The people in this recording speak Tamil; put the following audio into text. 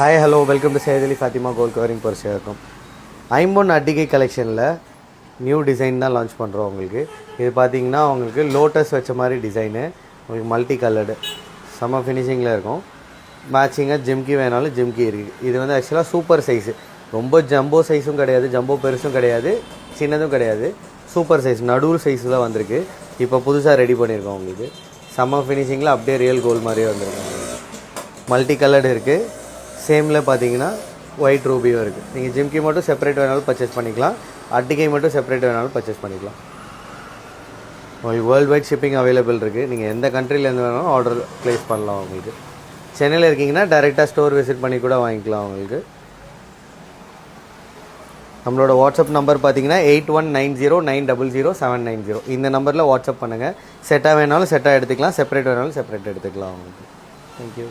Hi hello welcome to Syed Ali Fatima gold covering purse. ஐம்பொன் அட்டிகை கலெக்ஷனில் நியூ டிசைன் தான் லான்ச் பண்ணுறோம் உங்களுக்கு. இது பார்த்தீங்கன்னா உங்களுக்கு லோட்டஸ் வச்ச மாதிரி டிசைனு, உங்களுக்கு மல்டி கலர்டு செம்ம ஃபினிஷிங்கில் இருக்கும். மேட்சிங்காக ஜிம்கி வேணாலும் ஜிம்கி இருக்குது. இது வந்து ஆக்சுவலாக சூப்பர் சைஸு, ரொம்ப ஜம்போ சைஸும் கிடையாது, ஜம்போ பெருசும் கிடையாது, சின்னதும் கிடையாது, சூப்பர் சைஸ் நடுவு சைஸு தான் வந்திருக்கு. இப்போ புதுசாக ரெடி பண்ணியிருக்கோம் உங்களுக்கு. செம்ம ஃபினிஷிங்கில் அப்படியே ரியல் கோல்டு மாதிரியே வந்திருக்கும். மல்டி கலர்டு இருக்குது. சேமில் பார்த்தீங்கன்னா ஒயிட் ரூபியும் இருக்குது. நீங்கள் ஜிம்கி மட்டும் செப்பரேட் வேணாலும் பர்ச்சேஸ் பண்ணிக்கலாம், அட்டிகை மட்டும் செப்பரேட் வேணாலும் பர்ச்சேஸ் பண்ணிக்கலாம். உங்களுக்கு வேர்ல்டு வைட் ஷிப்பிங் அவைலபிள் இருக்குது. நீங்கள் எந்த கண்ட்ரிலேருந்து வேணாலும் ஆர்டர் ப்ளேஸ் பண்ணலாம். உங்களுக்கு சென்னையில் இருக்கீங்கன்னா டைரெக்டாக ஸ்டோர் விசிட் பண்ணி கூட வாங்கிக்கலாம். உங்களுக்கு நம்மளோட வாட்ஸ்அப் நம்பர் பார்த்தீங்கன்னா 8190900790. இந்த நம்பரில் வாட்ஸ்அப் பண்ணுங்கள். செட்டாக வேணாலும் செட்டாக எடுத்துக்கலாம், செப்பரேட் வேணாலும் செப்பரேட் எடுத்துக்கலாம். உங்களுக்கு தேங்க்யூ.